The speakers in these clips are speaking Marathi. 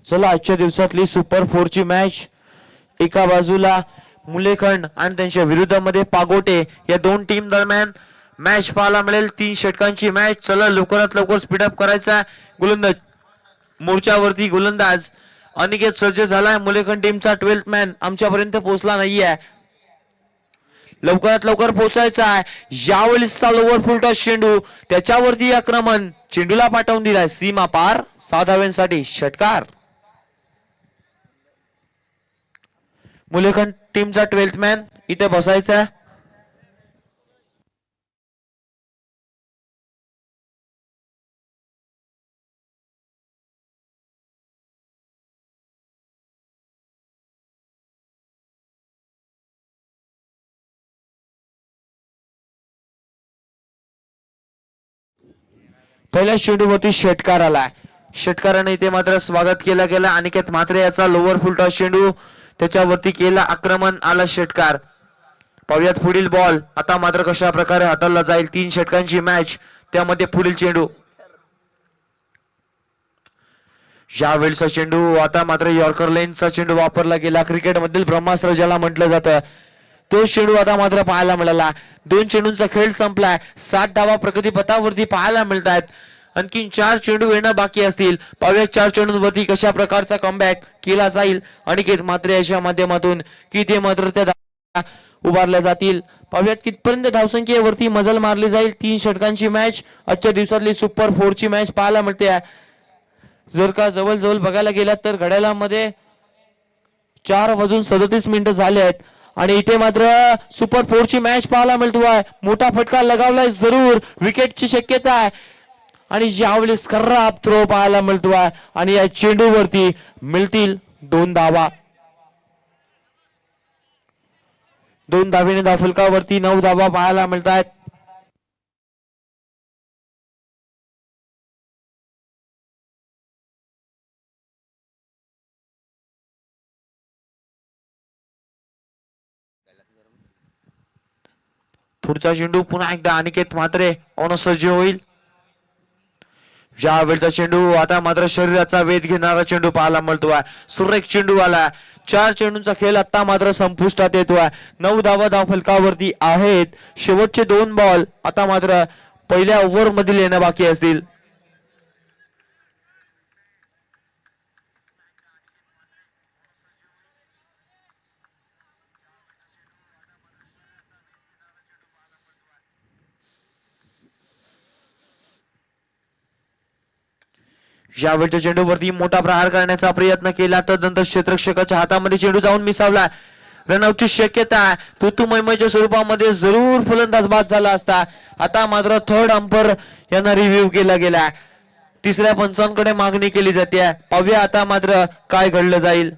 चला आजच्या दिवसातली सुपर 4 ची मॅच, एका बाजूला मुलेखंड आणि त्यांच्या विरुद्धामध्ये पागोटे या दोन टीम दरम्यान मॅच पाहायला मिळेल. 3 षटकांची मॅच. चला लवकरात लवकर स्पीडअप करायचा. गोलंदाज मोर्चावरती गोलंदाज अनिकेत सज्ज झालाय. मुलेखंड टीमचा 12th मॅन आमच्यापर्यंत पोहोचला नाहीये. लवकरात लवकर पोहोचायचा आहे. यावेळीचा लोवर फुल टॉस चेंडू, त्याच्यावरती आक्रमण, चेंडूला पाठवून दिलाय सीमा पार. 6 धाव्यांसाठी षटकार. मुलेखंड टीमचा 12th मॅन इथे बसायचा. पहिल्या चेंडूवरती षटकार आलाय. षटकाराने इथे मात्र स्वागत केलं गेलं. अनिकेत म्हात्रे याचा लोवर फुल टॉस चेंडू, त्याच्यावरती केला आक्रमण, आला षटकार. पाहुयात पुढील बॉल आता मात्र कशा प्रकारे हाताळला जाईल. 3 षटकांची मॅच, त्यामध्ये पुढील चेंडू. यावेळचा चेंडू आता मात्र यॉर्कर लेनचा चेंडू वापरला गेला. क्रिकेट मधील ब्रह्मास्त्र ज्याला म्हटलं जातं, तो चेंडू आता मात्र पाहायला मिळाला. 2 चेंडूंचा खेळ संपलाय. 7 धावा प्रगतीपथावरती पाहायला मिळत आहेत. आणखी 4 चेंडू येणं बाकी असतील. पाहूया 4 चेंडूंवरती कशा प्रकारचा कमबॅक केला जाईल अनिकेत म्हात्रे याच्या माध्यमातून, की ते मात्र त्या उभारल्या जातील. पाहूयात कितपर्यंत धावसंख्येवरती मजल मारली जाईल. 3 षटकांची मॅच, आजच्या दिवसातली सुपर 4 ची मॅच पाहायला मिळते. जर का जवळ बघायला गेलात तर घड्याळामध्ये 4:37 झाले आहेत आणि इथे मात्र सुपर 4 ची मॅच पाहायला मिळतोय. मोठा फटका लगावलाय जरूर, विकेटची शक्यता आहे आणि ज्यावेळेस खराब थ्रो पाहायला मिळतोय आणि या चेंडूवरती मिळतील 2 धावा. 2 धावेने धावफलकावरती 9 धावा पाहायला मिळत आहेत. पुढचा चेंडू पुन्हा एकदा अनिकेत म्हात्रे अनसज्ज होईल. यावेळचा चेंडू आता मात्र शरीराचा वेध घेणारा चेंडू पाहायला मिळतोय. सुरेख चेंडू आला. 4 चेंडूंचा खेळ आता मात्र संपुष्टात येतोय. 9 धावा धावफलकावरती आहेत. शेवटचे 2 बॉल आता मात्र पहिल्या ओव्हर मधील येणं बाकी असतील. यावेळच्या चेंडूवरती मोठा प्रहार करण्याचा प्रयत्न केला तर नंतर क्षेत्ररक्षकाच्या हातामध्ये चेंडू जाऊन मिसावला. रनआउटची शक्यता. तुतुमयच्या स्वरूपामध्ये जरूर फलंदाज बाद झाला असता. आता मात्र थर्ड अंपर यांना रिव्ह्यू केला गेला. 3ऱ्या पंचांकडे मागणी केली जाते. पाहूया आता मात्र काय घडलं जाईल.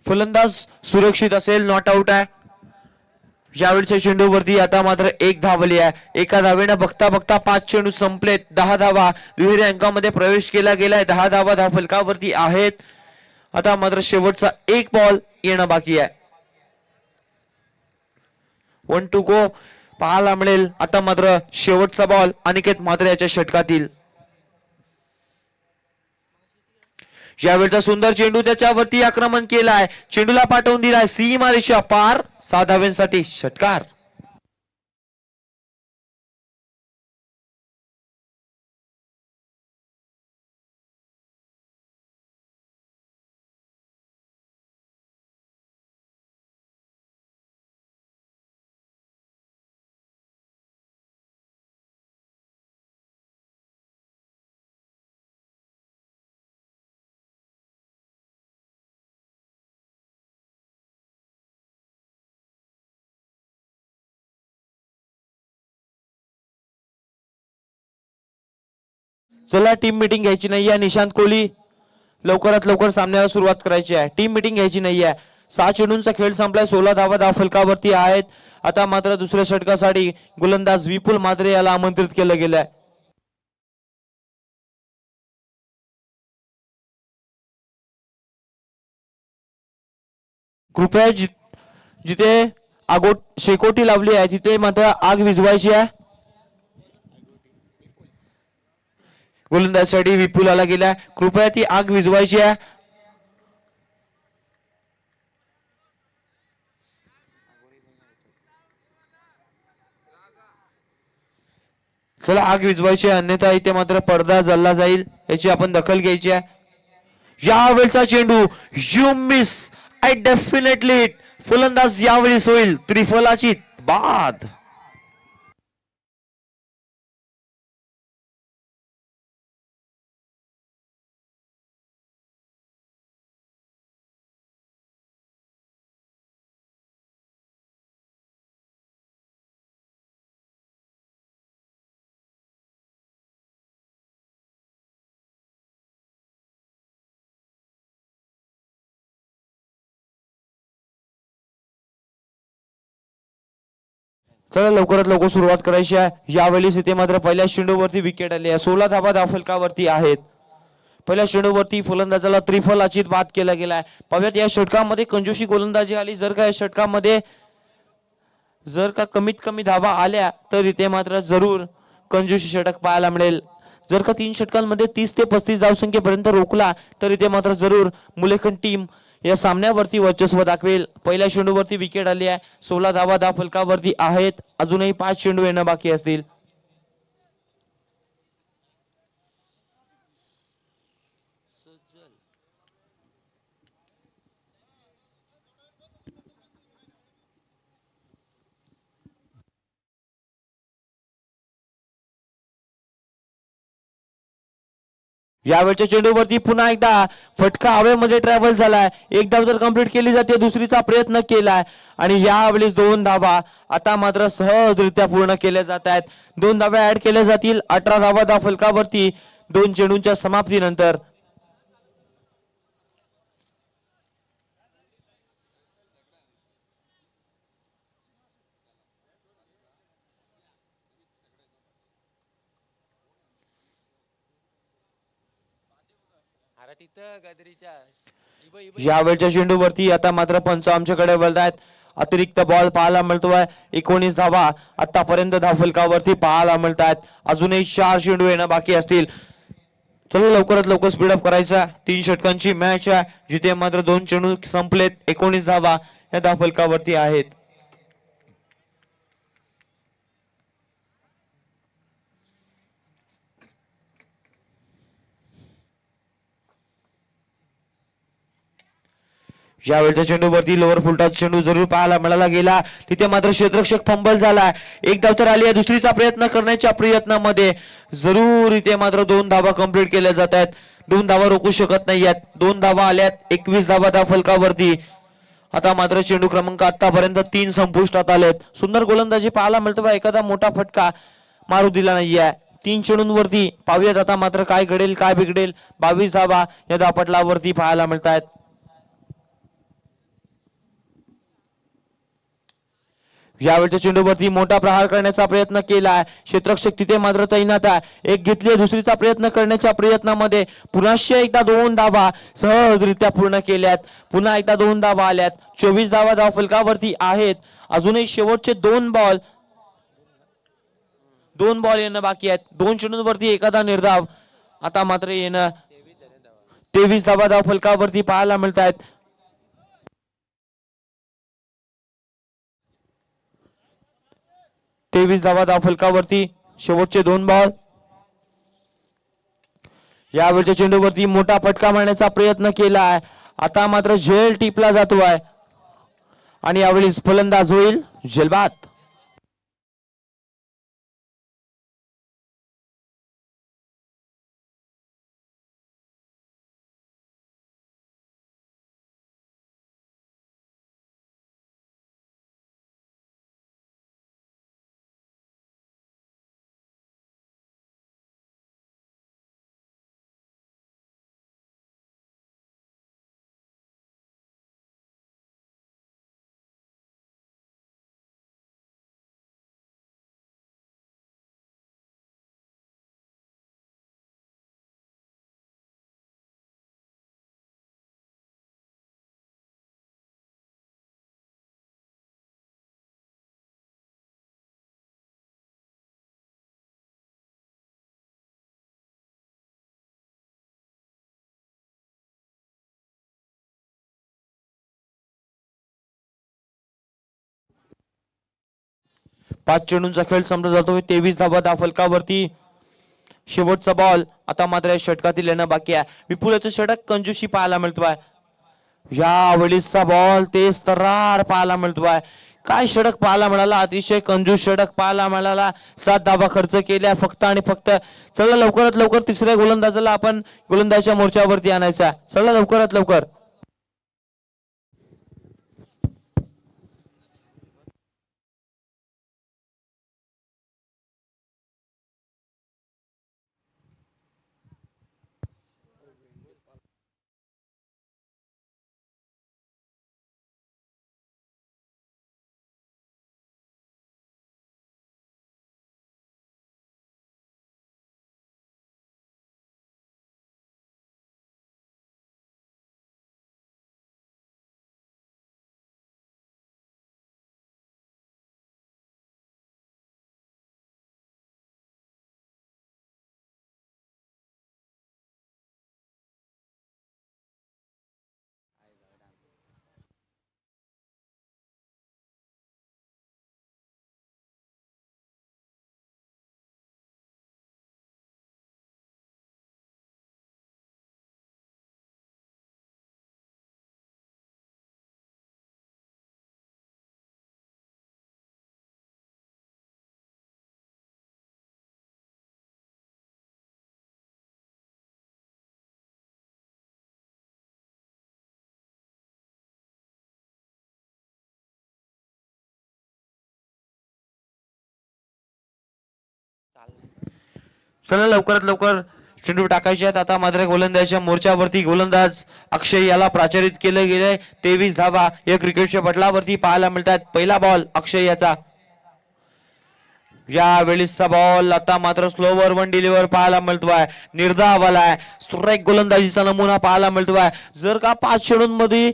फलंदाज सुरक्षित असेल, नॉट आउट आहे. यावेळच्या चेंडूवरती आता मात्र 1 धावली आहे. एका धावेनं बघता बघता 5 चेंडू संपलेत. 10 धावा दुहेरी अंकामध्ये प्रवेश केला गेलाय. 10 धावा धावफलकावरती आहेत. आता मात्र शेवटचा 1 बॉल येणं बाकी आहे. 1 टू गो पाहायला मिळेल. आता मात्र शेवटचा बॉल अनिकेत म्हात्रे याच्या षटकातील. यावेळचा सुंदर चेंडू, त्याच्यावरती आक्रमण केलाय, चेंडूला पाठवून दिलाय सीमा रेषा पार. 6 धाव्यांसाठी षटकार. चला टीम मीटिंग घ्यायची नाहीये. निशांत कोहली लवकरात लवकर सामन्याला सुरुवात करायची आहे. टीम मीटिंग घ्यायची नाहीये. 6 चेंडूंचा खेळ संपलाय. 16 धावा धावफलकावरती आहेत. आता मात्र दुसऱ्या षटकासाठी गोलंदाज विपुल म्हात्रे याला आमंत्रित केलं गेलंय. कृपया जिथे शेकोटी लावली आहे तिथे मात्र आग विझवायची आहे. गोलंदाजीसाठी विपुल आला गेला, कृपया ती आग विझवायची आहे. चला आग विझवायची आहे, अन्यथा इथे मात्र पडदा जळला जाईल, याची आपण दखल घ्यायची आहे. यावेळचा चेंडू you miss, I definitely hit. फलंदाज यावेळी होईल त्रिफलाची बाद. चला लवकरात लवकर सुरुवात करायची आहे. यावेळी इथे मात्र पहिल्या चेंडूवरती विकेट आली आहे. 16 धावा धावफलकावरती आहेत. पहिल्या चेंडूवरती फलंदाजाला त्रिफलाचीत बाद केला गेलाय. पाहूयात या षटकामध्ये कंजूशी गोलंदाजी आली. जर का या षटकामध्ये जर का कमीत कमी धावा आल्या तर इथे मात्र जरूर कंजूशी षटक पाहायला मिळेल. जर का 3 षटकांमध्ये 30 ते 35 धावसंख्येपर्यंत रोखला तर इथे मात्र जरूर मुलेखन टीम या सामन्यावरती वर्चस्व दाखवेल. पहिल्या चेंडूवरती विकेट आली आहे. 16 धावा फलकावरती आहेत. अजूनही 5 चेंडू येणं बाकी असतील. यावेळच्या चेंडूवरती पुन्हा एकदा फटका हवेमध्ये ट्रॅव्हल झालाय. एक धाव तर कंप्लीट केली जाते, दुसरीचा प्रयत्न केलाय आणि यावेळेस 2 धावा आता मात्र सहजरित्या पूर्ण केल्या जात आहेत. 2 धावा ऍड केल्या जातील. 18 धावा फलकावरती 2 चेंडूंच्या समाप्तीनंतर. यावेळच्या चेंडूवरती आता मात्र पंच आमच्याकडे वळतायत. अतिरिक्त बॉल पाहायला मिळतोय. 19 धावा आतापर्यंत धावफलकावरती पाहायला मिळत आहेत. अजूनही 4 चेंडू येणं बाकी असतील. चला लवकरात लवकर स्पीडअप करायचा. 3 षटकांची मॅच आहे जिथे मात्र 2 चेंडू संपलेत. 19 धावा या धावफलकावरती आहेत. यावेळच्या चेंडूवरती लोअर फुलटॉस चेंडू जरूर पाहायला मिळाला गेला. तिथे मात्र क्षेत्ररक्षक फंबल झाला. एक धाव तर आली आहे. दुसरीचा प्रयत्न करण्याच्या प्रयत्नामध्ये जरूर इथे मात्र 2 धावा कंप्लीट केल्या जात आहेत. 2 धावा रोखू शकत नाहीयेत. 2 धावा आल्यात. 21 धावा त्या फलकावरती. आता मात्र चेंडू क्रमांक आतापर्यंत 3 संपुष्टात आलेत. सुंदर गोलंदाजी पाहायला मिळतो. एखादा मोठा फटका मारू दिला नाहीये. 3 चेंडूंवरती पाहूयात आता मात्र काय घडेल काय बिघडेल. 22 धावा या धापटलावरती पाहायला मिळत आहेत. यावेळच्या चेंडूवरती मोठा प्रहार करण्याचा प्रयत्न केला. क्षेत्ररक्षक तिथे मात्र तैनात आहे. एक घेतली, दुसरीचा प्रयत्न करण्याच्या प्रयत्नामध्ये पुन्हा एकदा 2 धावा सहजरित्या पूर्ण केल्यात. पुन्हा एकदा 2 धावा आल्यात. 24 धावा धावफलकावरती आहेत. अजूनही शेवटचे 2 बॉल येणं बाकी आहेत. 2 चेंडूंवरती एखादा निर्धाव आता मात्र येणं. 23 धावा धावफलकावरती पाहायला मिळत आहेत. 23 धावा धावफलकावरती शेवटचे 2 बॉल. यावेळच्या चेंडूवरती मोठा फटका मारण्याचा प्रयत्न केला आहे. आता मात्र झेल टिपला जातोय आणि यावेळी फलंदाज होईल झेलबाद. 5 चेंडूंचा खेळ संपला जातोय. 23 धावा फलकावरती. शेवटचा बॉल आता मात्र या षटकातील येणं बाकी आहे. विपुलाचं षटक कंजूशी पाहायला मिळतोय. या वेळीचा बॉल तेज तर्रार पाहायला मिळतोय. काय षटक पाहायला मिळाला, अतिशय कंजूस षटक पाहायला मिळाला. 7 धावा खर्च केल्या फक्त आणि फक्त. चला लवकरात लवकर तिसऱ्या गोलंदाजाला आपण गोलंदाजच्या मोर्चावरती आणायचा. चला लवकरात लवकर. चला लवकरात लवकर चेंडू टाकायचे आहेत. आता मात्र गोलंदाजच्या मोर्चावरती गोलंदाज अक्षय याला प्राचारित केलं गेलंय. 23 धावा या क्रिकेटच्या पटलावरती पाहायला मिळतात. पहिला बॉल अक्षय याचा. या वेळीचा बॉल आता मात्र स्लोवर वन डिलिव्हर पाहायला मिळतोय. निर्धाव आलाय. स्ट्राईक गोलंदाजीचा नमुना पाहायला मिळतोय. जर का 5 चेंडूंमध्ये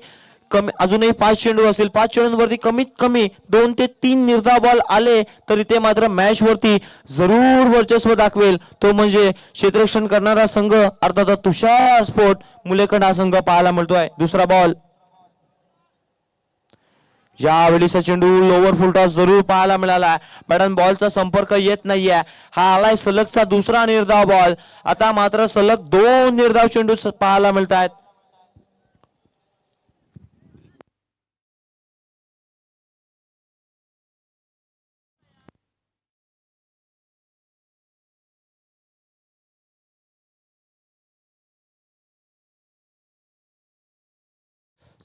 कमी अजूनही 5 चेंडू असेल, 5 चेंडूंवरती कमीत कमी 2 ते 3 निर्धाव बॉल आले तरी ते मात्र मॅच वरती जरूर वर्चस्व दाखवेल. तो म्हणजे क्षेत्ररक्षण करणारा संघ अर्थात तुषार स्पोर्ट मुलेखंड हा संघ पाहायला मिळतोय. दुसरा बॉल. यावेळीचा चेंडू लोवर फुल टॉस जरूर पाहायला मिळाला. मॅडम बॉलचा संपर्क येत नाहीये. हा आलाय सलगचा दुसरा निर्धाव बॉल. आता मात्र सलग 2 निर्धाव चेंडू पाहायला मिळत आहेत.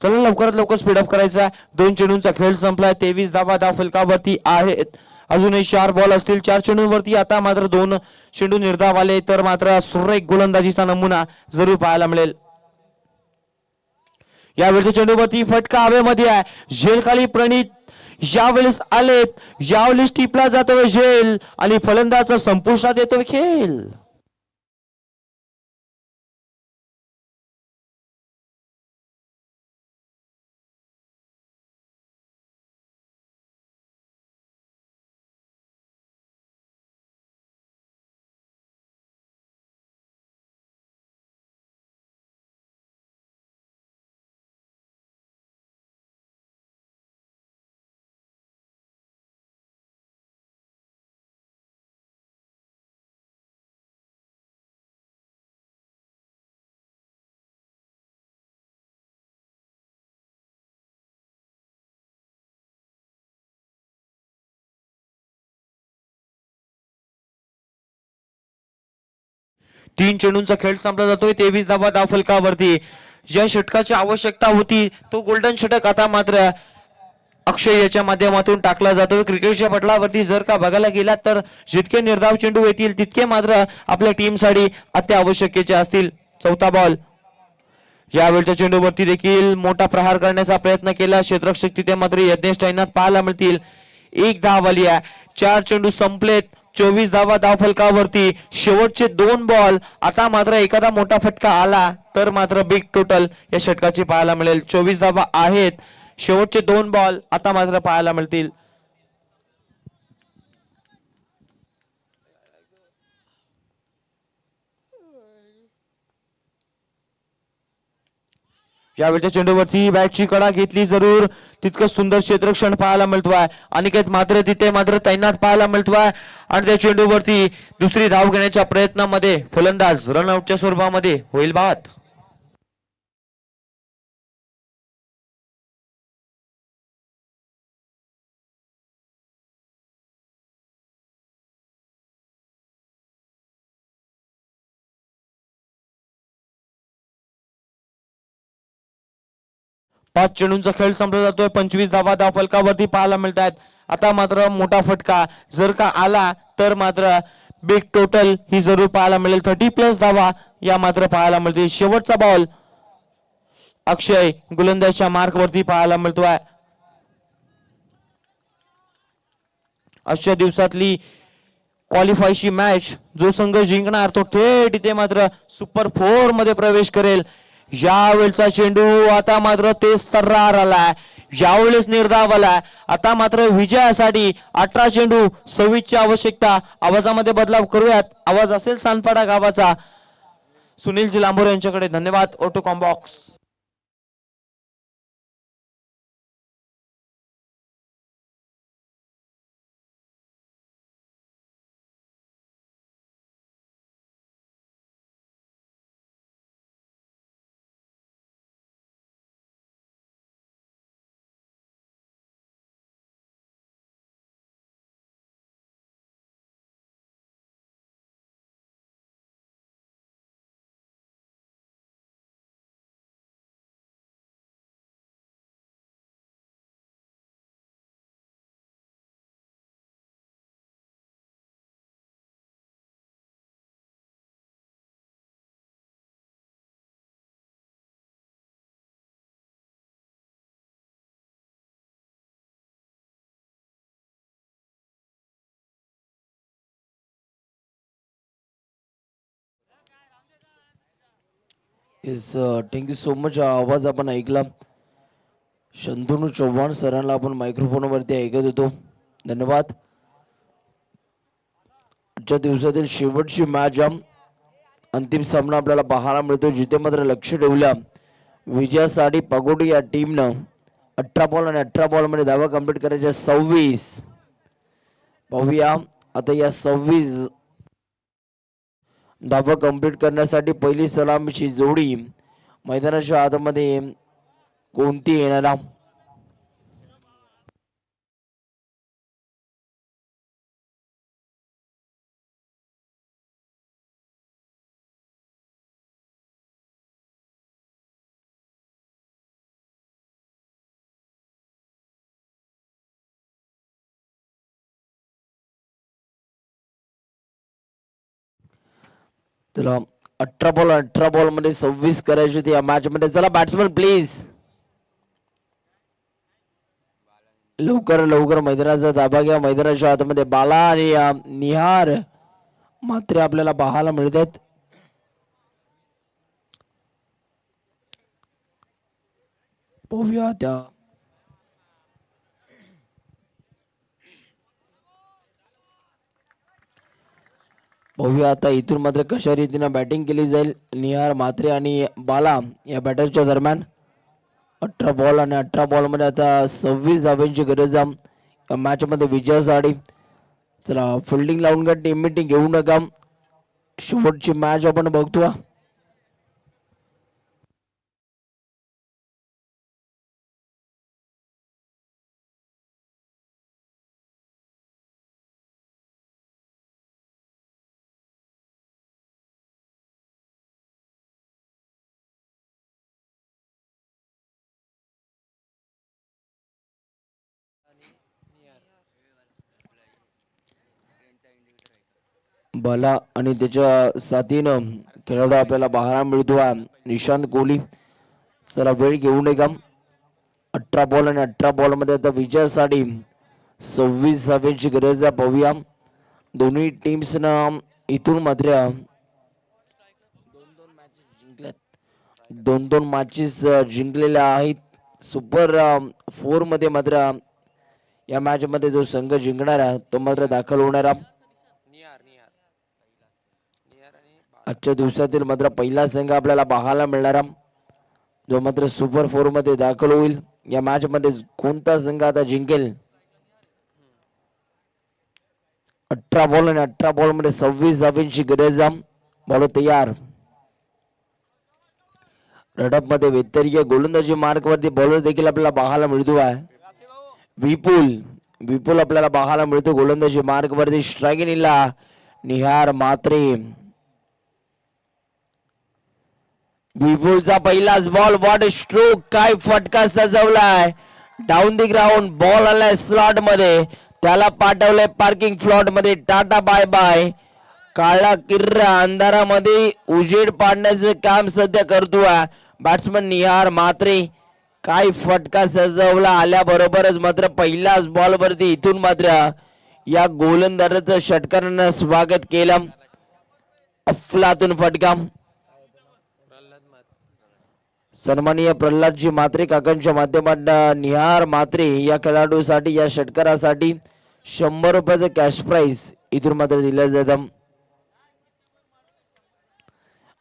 चला लवकरात लवकर स्पीडअप करायचा. 2 चेंडूंचा खेळ संपलाय. 23 धावा फलकावरती आहेत. अजूनही 4 बॉल असतील 4 चेंडूंवरती. आता मात्र 2 चेंडू निर्धाव आले तर मात्र सुरेख गोलंदाजीचा नमुना जरूर पाहायला मिळेल. यावेळी चेंडूवरती फटका हवेमध्ये आहे. झेल खाली प्रणित यावेळेस आलेत. यावेळेस टिपला जातोय झेल आणि फलंदाज संपुष्टात येतोय खेळ. तीन चेंडूंचा खेळ संपला जातोय. 23 धावा फलकावरती. ज्या षटकाची आवश्यकता होती तो गोल्डन षटक आता मात्र अक्षय याच्या माध्यमातून टाकला जातो. क्रिकेटच्या पटलावरती जर का बघायला गेलात तर जितके निर्धाव चेंडू येतील तितके मात्र आपल्या टीमसाठी अत्यावश्यकतेचे असतील. चौथा बॉल. यावेळच्या चेंडूवरती देखील मोठा प्रहार करण्याचा प्रयत्न केला क्षेत्ररक्षक तिथे मात्र यज्ञेश तैनात पाहायला मिळतील. 1 धाव आली आहे. 4 चेंडू संपलेत. 24 धावा फलकावरती. शेवटचे 2 बॉल. आता मात्र एखादा मोठा फटका आला तर मात्र बिग टोटल या षटकाची पाहायला मिळेल. 24 धावा आहेत. शेवटचे 2 बॉल आता मात्र पाहायला मिळतील. यावेळच्या चेंडूवरती बॅटची कडा घेतली जरूर, तितकं सुंदर क्षेत्ररक्षण पाहायला मिळतोय. अनिकेत मात्र तिथे मात्र तैनात पाहायला मिळतोय आणि त्या चेंडूवरती दुसरी धाव घेण्याच्या प्रयत्नामध्ये फलंदाज रनआउटच्या स्वरूपामध्ये होईल बाद. पाच चेंडूंचा खेळ संपला जातोय. 25 धावा धावफलकावरती पाहायला मिळत आहेत. आता मात्र मोठा फटका जर का आला तर मात्र बिग टोटल ही जरूर पाहायला मिळेल. 30+ धावा या मात्र पाहायला मिळतील. शेवटचा बॉल अक्षय गोलंदाजच्या मार्क वरती पाहायला मिळतोय. आजच्या दिवसातली क्वालिफायची मॅच जो संघ जिंकणार तो थेट इथे मात्र सुपर 4 मध्ये प्रवेश करेल. यावेळचा चेंडू आता मात्र तेज तर्रार आलाय, यावेळेस निर्धाव आलाय. आता मात्र विजयासाठी 18 चेंडू 26 ची आवश्यकता. आवाजामध्ये बदलाव करूयात. आवाज असेल सानपाडा गावाचा. सुनीलजी लांबोर यांच्याकडे धन्यवाद. Auto combox. Yes, thank you so much. आवाज आपण ऐकला. शंतनू चव्हाण सरांना आपण मायक्रोफोनवरती ऐकत होतो. धन्यवाद. आजच्या दिवसातील शेवटची मॅच, अंतिम सामना आपल्याला पाहायला मिळतो जिथे मात्र लक्ष ठेवल्या विजयासाठी पगोडी या टीमनं 18 बॉल आणि 18 बॉलमध्ये धावा कंप्लीट करायच्या 26. पाहूया आता या 26 धावा कंप्लीट करण्यासाठी पहिली सलामीची जोडी मैदानाच्या आतमध्ये कोणती येणार. चला 18 बॉल 18 बॉल मध्ये 26 करायची होती या मॅच मध्ये. चला बॅट्समन प्लीज लवकर लवकर मैदानाचा ताबा घ्या. मैदानाच्या आतमध्ये बाला आणि निहार मात्र आपल्याला पाहायला मिळतात. पाहूया त्या पाहूया आता इथून मात्र कशा रीतीने बॅटिंग केली जाईल. निहार म्हात्रे आणि बाला या बॅटरच्या दरम्यान 18 बॉल आणि 18 बॉल मध्ये आता 26 धावांची गरज आहे या मॅच मध्ये विजयासाठी. चला फिल्डिंग लावून का टीम मीटिंग घेऊ नका. शेवटची मॅच आपण बघतो. बाला आणि त्याच्या साथीनं खेळाडू आपल्याला पाहायला मिळतो निशांत कोहली. चला वेळ घेऊ नये का. 18 बॉल आणि 18 बॉल मध्ये आता विजयासाठी 26 धावांची गरज आहे. पाहूया दोन्ही टीम्स ना इथून मात्र दोन मॅचेस जिंकलेल्या आहेत. सुपर 4 मध्ये मात्र या मॅच मध्ये जो संघ जिंकणार आहे तो मात्र दाखल होणार आहे. आजच्या दिवसातील मात्र पहिला संघ आपल्याला पाहायला मिळणार. जो मात्र सुपर 4 मध्ये दाखल होईल. या मॅच मध्ये कोणता संघ आता जिंकेल? 18 बॉल आणि 18 बॉल मध्ये 26 धावांची गरज. बॉल तयार. रडप मध्ये वेतरीय गोलंदाजी मार्क वरती बॉलर देखील आपल्याला पाहायला मिळतो आहे. विपुल आपल्याला पाहायला मिळतो गोलंदाजी मार्क वरती. स्ट्रायगिनीला निहार मात्रे. विपुलचा पहिलाच बॉल. वॉट स्ट्रोक, काय फटका सजवलाय. डाऊन दी ग्राउंड बॉल आलाय स्लॉट मध्ये. त्याला पाठवलंय पार्किंग फ्लॉट मध्ये. Tata bye bye. काळा किर्र अंधारामध्ये उजेड पाडण्याचं काम सध्या करतोय बॅट्समन निहार मात्रे. काय फटका सजवला. आल्याबरोबरच मात्र पहिल्याच बॉल वरती इथून मात्र या गोलंदाजाचं षटकारानं स्वागत केलं. अफलातून फटका. सन्माननीय प्रल्हादजी म्हात्रे काकांच्या माध्यमातून निहार मात्रे या खेळाडूसाठी, या षटकारासाठी 100 रुपयाचं कॅश प्राइज इथून मात्र दिलं जातं.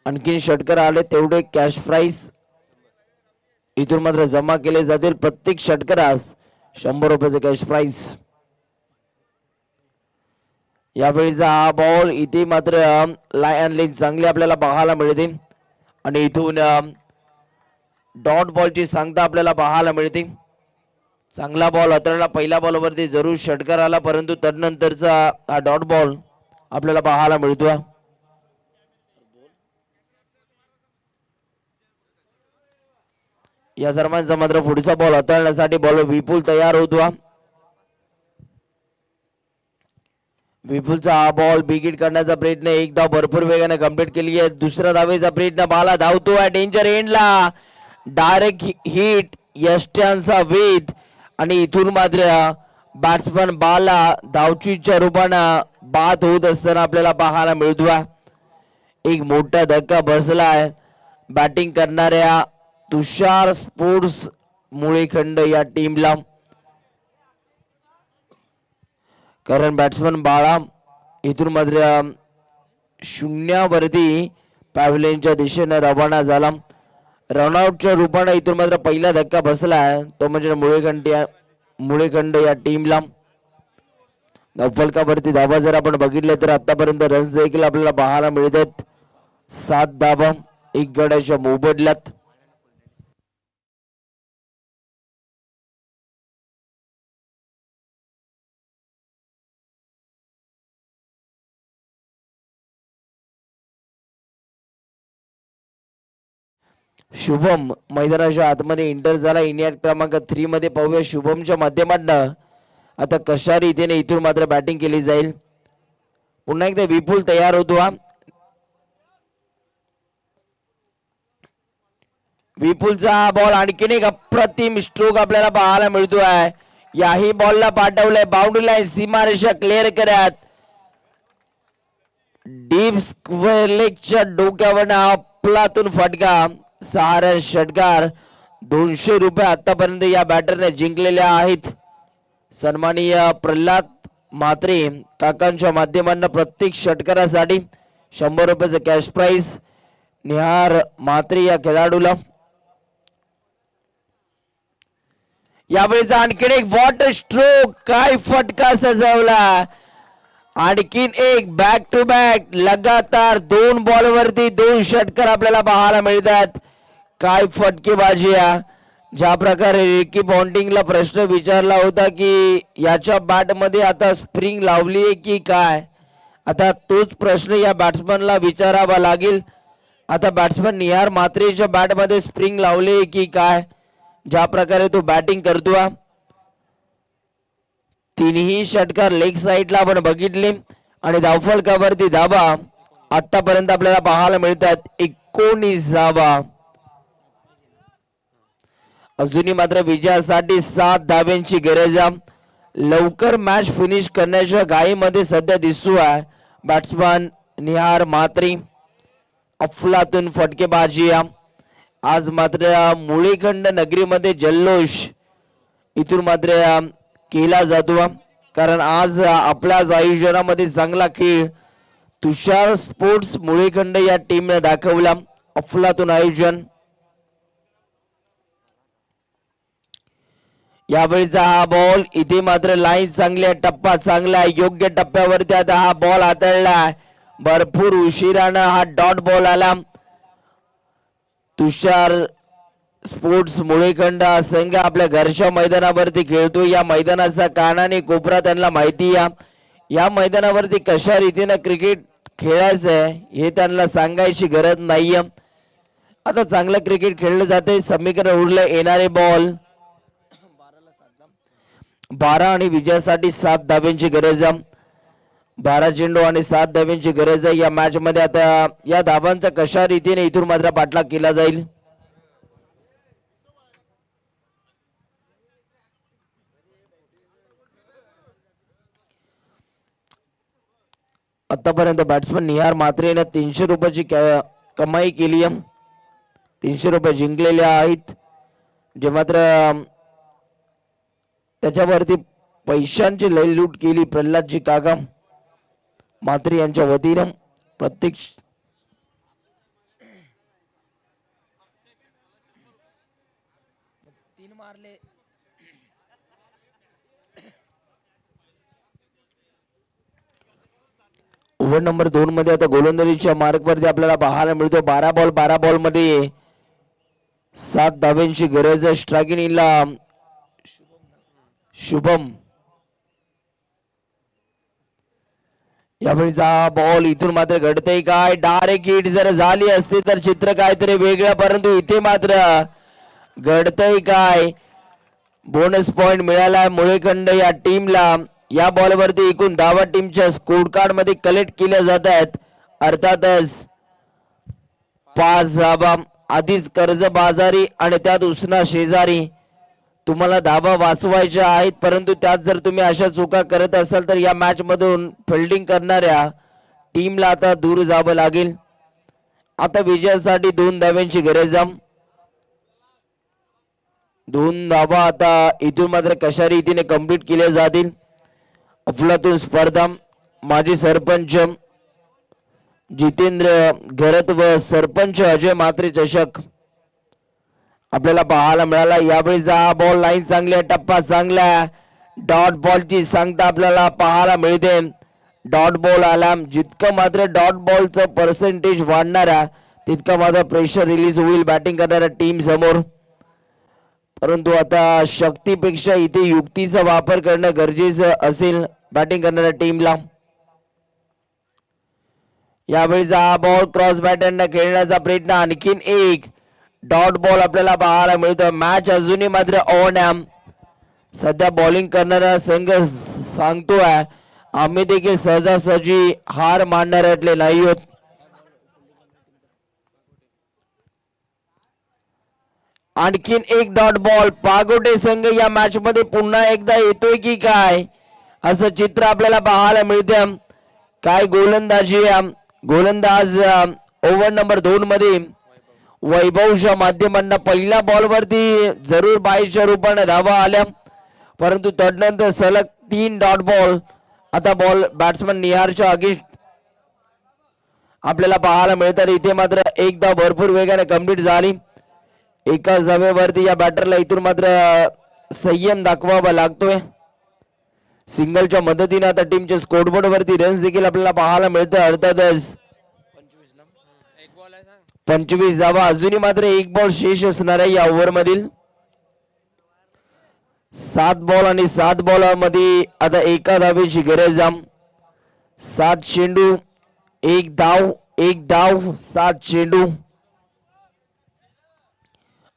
आणखीन षटकार आले तेवढे कॅश प्राइज इथून मात्र जमा केले जातील. प्रत्येक षटकारास 100 रुपयाचं कॅश प्राइज. यावेळीचा हा बॉल इथे मात्र लायन लेग चांगली आपल्याला पाहायला मिळते आणि इथून डॉट बॉलची सांगता आपल्याला पाहायला मिळते. चांगला बॉल हाताळला. पहिल्या बॉलवरती जरूर षटकार आला, परंतु तदनंतरचा हा डॉट बॉल आपल्याला पाहायला मिळतो. या दरम्यानचा मात्र पुढचा बॉल हाताळण्यासाठी बॉल विपुल तयार होतो. विपुलचा हा बॉल बिगिट करण्याचा प्रयत्न. एक धाव भरपूर वेगाने कंप्लीट केली आहे. दुसऱ्या धावेचा प्रयत्न. बाला धावतोय डेंजर एंडला. डायरेक्ट हिट यष्ट्यांचा वेध आणि इथून मात्र बॅट्समन बाला धावचीच्या रूपानं बाद होत असताना आपल्याला पाहायला मिळतो. एक मोठा धक्का बसलाय बॅटिंग करणाऱ्या तुषार स्पोर्ट्स मुळेखंड या टीमला. कारण बॅट्समन बाळा इथून मात्र शून्यावरती पॅव्हलियनच्या दिशेने रवाना झाला. रनआउटच्या रूपाने इथून मात्र पहिला धक्का बसलाय तो म्हणजे मुळेखंड या टीमला. फलकावरती धावा जर आपण बघितले तर आतापर्यंत रन्स देखील आपल्याला पाहायला मिळतात. 7 धावा 1 गड्याच्या मोबदल्यात. शुभम मैदानाच्या आतमध्ये इंटर झाला. इंडिया क्रमांक 3 मध्ये पाहूया शुभमच्या माध्यमातून आता कशा रीतीने इथून मात्र बॅटिंग केली जाईल. पुन्हा एकदा विपुल तयार होतो. विपुलचा बॉल आणखीन एक अप्रतिम स्ट्रोक आपल्याला पाहायला मिळतो आहे. याही बॉलला पाठवलंय बाउंड्री लाईन सीमारेषा क्लिअर करत. डीप स्क्वेअर लेगच्या डोक्यावर आपलातून फटका. 6 रन षटकार. 200 रुपये आतापर्यंत या बॅटरने जिंकलेले आहेत. सन्माननीय प्रल्हाद म्हात्रे काकांच्या माध्यमातून प्रत्येक षटकारासाठी 100 रुपयाचं कॅश प्राइज निहार म्हात्रे या खेळाडूला. यावेळीचा आणखीन एक वॉटर स्ट्रोक. काय फटका सजवला. आणखीन एक बॅक टू बॅक लगातार 2 बॉलवरती 2 षटकार आपल्याला पाहायला मिळतात. काय फटकेबाजी आहे. ज्या प्रकारे रिकी पॉन्टिंगला प्रश्न विचारला होता की याच्या बॅट मध्ये आता स्प्रिंग लावली आहे की काय, आता तोच प्रश्न या बॅट्समनला विचारावा लागेल. आता बॅट्समन निहार मात्रेच्या बॅट मध्ये स्प्रिंग लावली की काय, ज्या प्रकारे तो बॅटिंग करतो. तिन्ही षटकार लेग साइडला आपण बघितले आणि धावफलकावरती धावा आतापर्यंत आपल्याला पाहायला मिळतात 19 धावा. अजूनही मात्र विजयासाठी 7 धाव्यांची गरज. लवकर मॅच फिनिश करण्याच्या घाईमध्ये सध्या दिसतो आहे बॅट्समन निहार मात्री. अफलातून फटकेबाजी. आज मात्र मुळीखंड नगरीमध्ये जल्लोष इथून मात्र केला जातो, कारण आज आपल्याच आयोजनामध्ये चांगला खेळ तुषार स्पोर्ट्स मुळीखंड या टीमने दाखवला. अफलातून आयोजन. यावेळीचा हा बॉल इथे मात्र लाईन चांगली आहे, टप्पा चांगला आहे, योग्य टप्प्यावरती आता हा बॉल हाताळला. भरपूर उशिरानं हा डॉट बॉल आला. तुषार स्पोर्ट्स मुळेखंड हा संघ आपल्या घरच्या मैदानावरती खेळतो. या मैदानाचा कानाने कोपरा त्यांना माहिती आहे. या मैदानावरती कशा रीतीनं क्रिकेट खेळायचं आहे हे त्यांना सांगायची गरज नाहीये. आता चांगलं क्रिकेट खेळलं जाते. समीकरण उरलं येणारे बॉल 12 आणि विजयासाठी 7 धाब्यांची गरज आहे. 12 चेंडू आणि 7 धाब्यांची गरज आहे या मॅच मध्ये. आता या धाबांचा कशा रीतीने इथून मात्र पाठलाग केला जाईल. आतापर्यंत बॅट्समन निहार म्हात्रेने 300 रुपयाची कमाई केली आहे. 300 रुपये जिंकलेले आहेत. जे मात्र त्याच्यावरती पैशांची लई लूट केली प्रल्हादजी काका म्हात्रे यांच्या वतीनं. प्रत्येक ओव्हर नंबर 2 मध्ये आता गोलंदाजीच्या मार्कवरती आपल्याला पाहायला मिळतो 12 बॉल मध्ये 7 धाब्यांची गरज आहे. स्ट्रायकिंग इनला शुभम. यावेळीचा बॉल इथून मात्र घडतंय काय. डायरेक्ट हिट जर झाली असती तर चित्र काहीतरी वेगळं, परंतु इथे मात्र घडतंय काय. बोनस पॉइंट मिळाला मुळेखंड या टीमला. या बॉल वरती एकूण धावा टीमच्या स्कोर कार्ड मध्ये कलेक्ट केल्या जात आहेत. अर्थातच 5 धावा आधीच कर्जबाजारी आणि त्यात उसना शेजारी. तुम्हाला धावा वाचवायच्या आहेत, परंतु त्यात जर तुम्ही अशा चुका करत असाल तर या मॅच मधून फिल्डिंग करणाऱ्या टीमला आता दूर जावं लागेल. आता विजयासाठी 2 धाव्यांची गरज आहे. 2 धावा आता इथून मात्र कशा रीतीने कंप्लीट केल्या जातील. अफलातून स्पर्धा. माजी सरपंच जितेंद्र घरत व सरपंच अजय म्हात्रे चषक आपल्याला पाहायला मिळाला. यावेळीचा हा बॉल लाईन चांगली आहे, टप्पा चांगला आहे. डॉट बॉलची सांगता आपल्याला पाहायला मिळते. डॉट बॉल आला. जितकं मात्र डॉट बॉलचं पर्सेंटेज वाढणार आहे तितकं मात्र प्रेशर रिलीज होईल बॅटिंग करणाऱ्या टीम समोर. परंतु आता शक्तीपेक्षा इथे युक्तीचा वापर करणं गरजेचं असेल बॅटिंग करणाऱ्या टीमला. यावेळीचा हा बॉल क्रॉस बॅटरनं खेळण्याचा प्रयत्न. आणखीन एक डॉट बॉल आपल्याला पाहायला मिळतो. मॅच अजूनही मात्र ऑन आहे. सध्या बॉलिंग करणारा संघ सांगतोय आम्ही देखील सहजासहजी हार मानणाऱ्यातले नाही आहोत. आणखीन एक डॉट बॉल. पागोटे संघ या मॅच मध्ये पुन्हा एकदा येतोय की काय असं चित्र आपल्याला पाहायला मिळते. काय गोलंदाजी. गोलंदाज ओव्हर नंबर 2 मध्ये वैभवच्या माध्यमांना पहिल्या बॉल वरती जरूर बाईच्या रूपाने धावा आल्या, परंतु तदनंतर सलग 3 डॉट बॉल आता बॉल बॅट्समन निहारच्या अगेन्स्ट आपल्याला पाहायला मिळतात. इथे मात्र एकदा भरपूर वेगाने कंप्लीट झाली. एका जागेवरती या बॅटरला इथून मात्र संयम दाखवावा लागतोय. सिंगलच्या मदतीने आता टीमच्या स्कोरबोर्ड वरती रन्स देखील आपल्याला पाहायला मिळतं. अर्थातच 25 धावा. अजूनही मात्र एक बॉल शेष असणार आहे या ओव्हर मधील. 7 बॉल आणि 7 बॉल मध्ये आता एका धावेची गरज आहे. 7 चेंडू 1 धाव 1 धाव 7 चेंडू.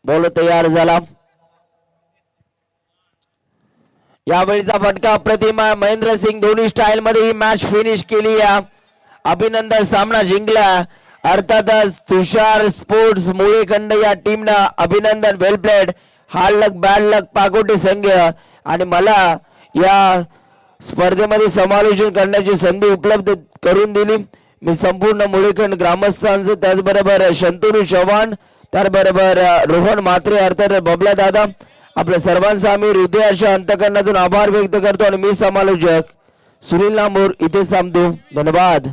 बॉल तयार झाला. यावेळीचा फटका अप्रतिम आहे. महेंद्रसिंग धोनी स्टाईल मध्ये ही मॅच फिनिश केली आहे. अभिनंदन. सामना जिंकला. अर्थातच तुषार स्पोर्ट्स मुळेखंड या टीमनं अभिनंदन. वेल प्लेड. हार्ड लक बॅड लक पागोटे संघ. आणि मला या स्पर्धेमध्ये समालोचन करण्याची संधी उपलब्ध करून दिली मी संपूर्ण मुळेखंड ग्रामस्थांचं, त्याचबरोबर शंतनू चव्हाण, त्याचबरोबर रोहन म्हात्रे अर्थात बबला दादा, आपल्या सर्वांचा आम्ही हृदयाच्या अंतकरणातून आभार व्यक्त करतो. आणि मी समालोचक सुनील नामोर इथेच थांबतो. धन्यवाद.